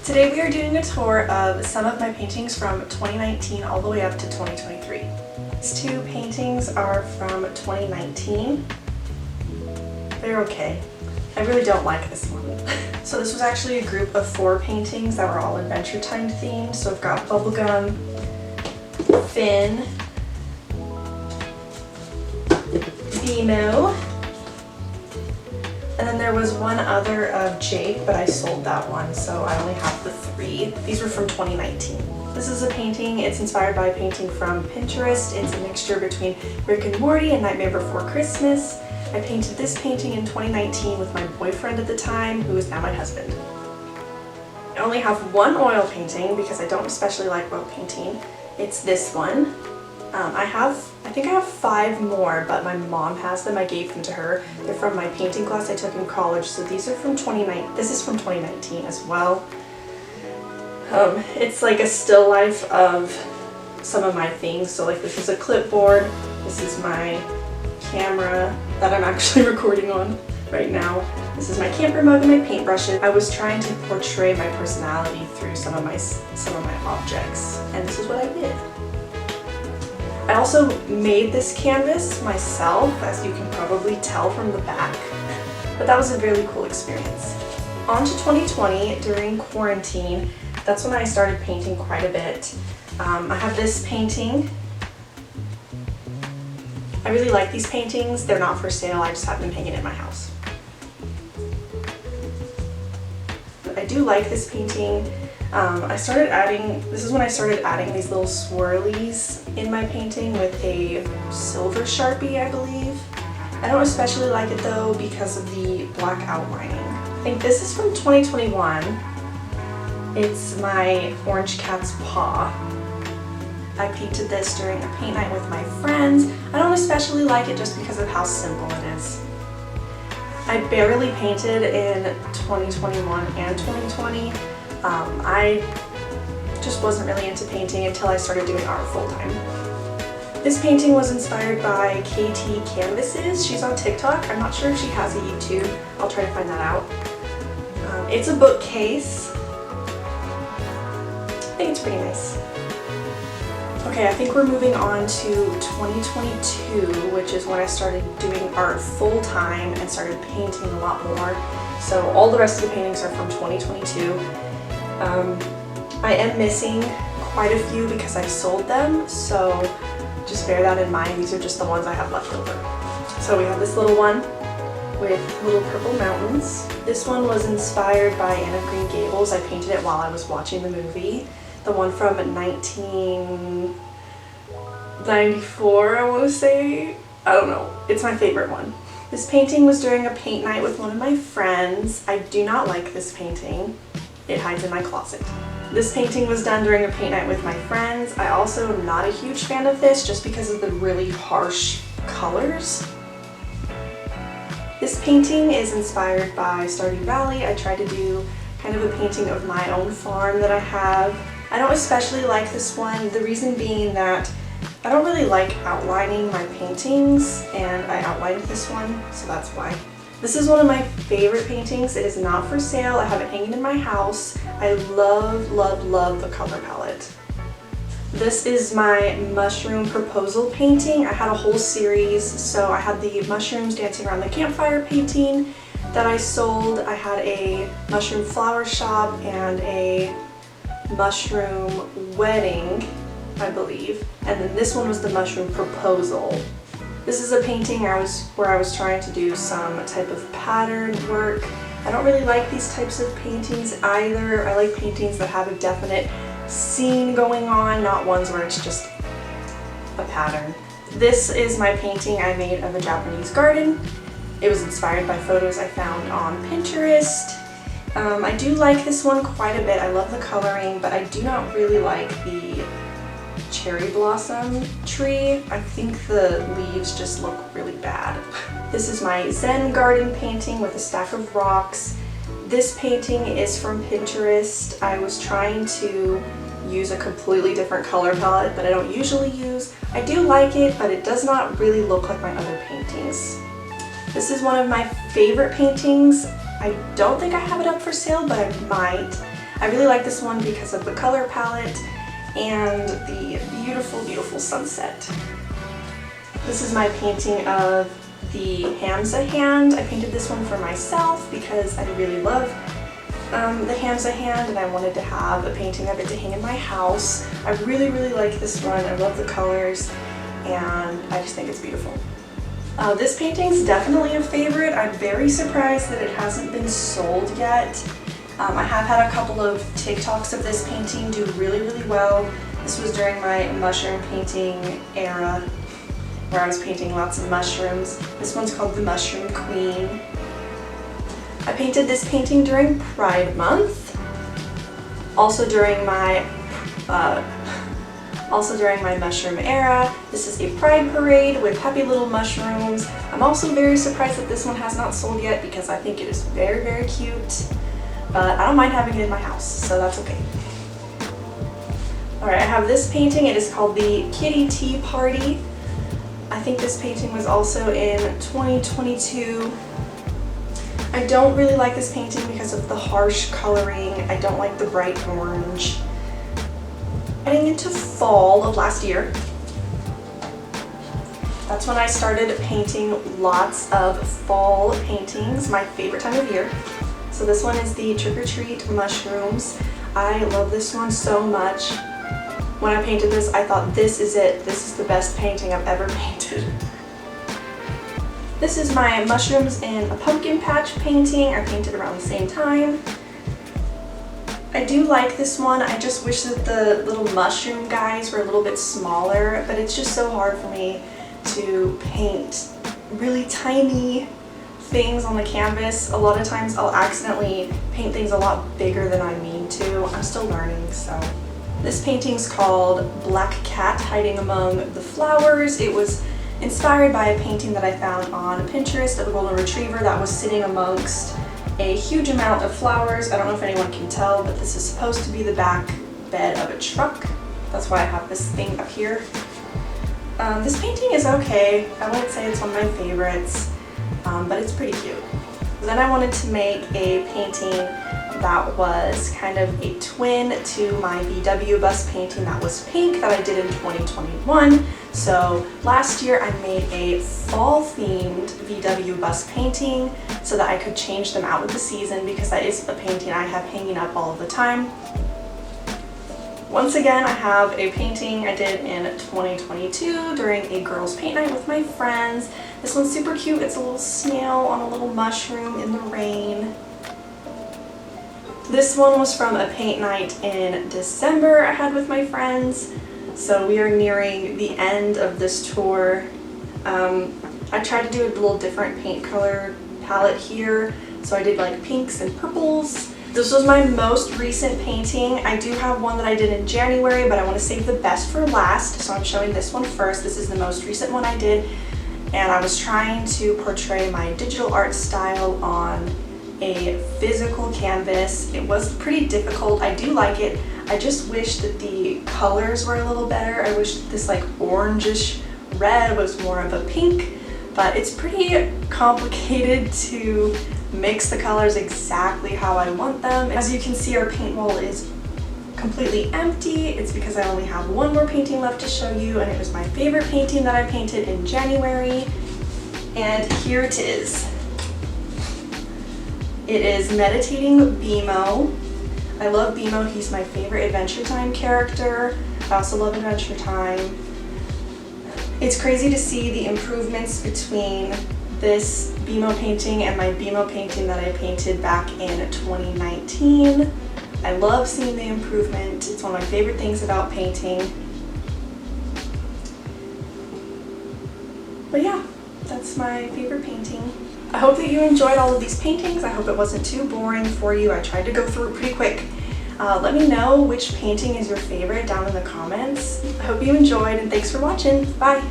Today we are doing a tour of some of my paintings from 2019 all the way up to 2023. These two paintings are from 2019. They're okay. I really don't like this one. So this was actually a group of 4 paintings that were all Adventure Time themed. So I've got Bubblegum, Finn, Vimo, and then there was one other of Jake, but I sold that one, so I only have the 3. These were from 2019. This is a painting. It's inspired by a painting from Pinterest. It's a mixture between Rick and Morty and Nightmare Before Christmas. I painted this painting in 2019 with my boyfriend at the time, who is now my husband. I only have one oil painting because I don't especially like oil painting. It's this one. I think I have 5 more, but my mom has them. I gave them to her. They're from my painting class I took in college, so these are from 2019. This is from 2019 as well. It's like a still life of some of my things. So like this is a clipboard. This is my camera that I'm actually recording on right now. This is my camper mug and my paintbrushes. I was trying to portray my personality through some of my objects, and this is what I did. I also made this canvas myself, as you can probably tell from the back, but that was a really cool experience. On to 2020, during quarantine, that's when I started painting quite a bit. I have this painting. I really like these paintings. They're not for sale, I just have them hanging in my house. I do like this painting. This is when I started adding these little swirlies in my painting with a silver Sharpie, I believe. I don't especially like it though because of the black outlining. I think this is from 2021. It's my orange cat's paw. I painted this during a paint night with my friends. I don't especially like it just because of how simple it is. I barely painted in 2021 and 2020. I just wasn't really into painting until I started doing art full-time. This painting was inspired by KT Canvases. She's on TikTok. I'm not sure if she has a YouTube. I'll try to find that out. It's a bookcase. I think it's pretty nice. Okay, I think we're moving on to 2022, which is when I started doing art full-time and started painting a lot more. So all the rest of the paintings are from 2022. I am missing quite a few because I sold them, so just bear that in mind. These are just the ones I have left over. So we have this little one with little purple mountains. This one was inspired by Anne of Green Gables. I painted it while I was watching the movie. The one from 1994, I want to say. I don't know. It's my favorite one. This painting was during a paint night with one of my friends. I do not like this painting. It hides in my closet. This painting was done during a paint night with my friends. I also am not a huge fan of this just because of the really harsh colors. This painting is inspired by Stardew Valley. I tried to do kind of a painting of my own farm that I have. I don't especially like this one, the reason being that I don't really like outlining my paintings, and I outlined this one, so that's why. This is one of my favorite paintings. It is not for sale. I have it hanging in my house. I love, love, love the color palette. This is my mushroom proposal painting. I had a whole series, so I had the mushrooms dancing around the campfire painting that I sold. I had a mushroom flower shop and a mushroom wedding, I believe. And then this one was the mushroom proposal. This is a painting where I was trying to do some type of pattern work. I don't really like these types of paintings either. I like paintings that have a definite scene going on, not ones where it's just a pattern. This is my painting I made of a Japanese garden. It was inspired by photos I found on Pinterest. I do like this one quite a bit. I love the coloring, but I do not really like the cherry blossom tree. I think the leaves just look really bad. This is my Zen garden painting with a stack of rocks. This painting is from Pinterest. I was trying to use a completely different color palette that I don't usually use. I do like it, but it does not really look like my other paintings. This is one of my favorite paintings. I don't think I have it up for sale, but I might. I really like this one because of the color palette and the beautiful, beautiful sunset. This is my painting of the Hamza hand. I painted this one for myself because I really love the Hamza hand and I wanted to have a painting of it to hang in my house. I really, really like this one. I love the colors and I just think it's beautiful. This painting's definitely a favorite. I'm very surprised that it hasn't been sold yet. I have had a couple of TikToks of this painting do really, really well. This was during my mushroom painting era where I was painting lots of mushrooms. This one's called the Mushroom Queen. I painted this painting during Pride Month, also during my mushroom era. This is a pride parade with happy little mushrooms. I'm also very surprised that this one has not sold yet because I think it is very, very cute, but I don't mind having it in my house, so that's okay. Alright, I have this painting. It is called the Kitty Tea Party. I think this painting was also in 2022. I don't really like this painting because of the harsh coloring. I don't like the bright orange. Getting into fall of last year, that's when I started painting lots of fall paintings, my favorite time of year. So this one is the Trick or Treat Mushrooms. I love this one so much. When I painted this, I thought this is it. This is the best painting I've ever painted. This is my mushrooms in a pumpkin patch painting. I painted around the same time. I do like this one. I just wish that the little mushroom guys were a little bit smaller, but it's just so hard for me to paint really tiny things on the canvas. A lot of times I'll accidentally paint things a lot bigger than I mean to. I'm still learning, so. This painting's called Black Cat Hiding Among the Flowers. It was inspired by a painting that I found on Pinterest of a golden retriever that was sitting amongst a huge amount of flowers. I don't know if anyone can tell, but this is supposed to be the back bed of a truck. That's why I have this thing up here. This painting is okay. I wouldn't say it's one of my favorites, but it's pretty cute. Then I wanted to make a painting that was kind of a twin to my VW bus painting that was pink that I did in 2021. So last year I made a fall themed VW bus painting so that I could change them out with the season because that is a painting I have hanging up all of the time. Once again, I have a painting I did in 2022 during a girls' paint night with my friends. This one's super cute. It's a little snail on a little mushroom in the rain. This one was from a paint night in December I had with my friends. So we are nearing the end of this tour. I tried to do a little different paint color palette here. So I did like pinks and purples. This was my most recent painting. I do have one that I did in January, but I want to save the best for last. So I'm showing this one first. This is the most recent one I did. And I was trying to portray my digital art style on a physical canvas. It was pretty difficult. I do like it. I just wish that the colors were a little better. I wish that this like orangish red was more of a pink, but it's pretty complicated to mix the colors exactly how I want them. As you can see, our paint wall is completely empty. It's because I only have one more painting left to show you, and it was my favorite painting that I painted in January, and here it is. It is Meditating Bimo. I love Bimo. He's my favorite Adventure Time character. I also love Adventure Time. It's crazy to see the improvements between this Bimo painting and my Bimo painting that I painted back in 2019. I love seeing the improvement. It's one of my favorite things about painting. But yeah, that's my favorite painting. I hope that you enjoyed all of these paintings. I hope it wasn't too boring for you. I tried to go through it pretty quick. Let me know which painting is your favorite down in the comments. I hope you enjoyed, and thanks for watching. Bye!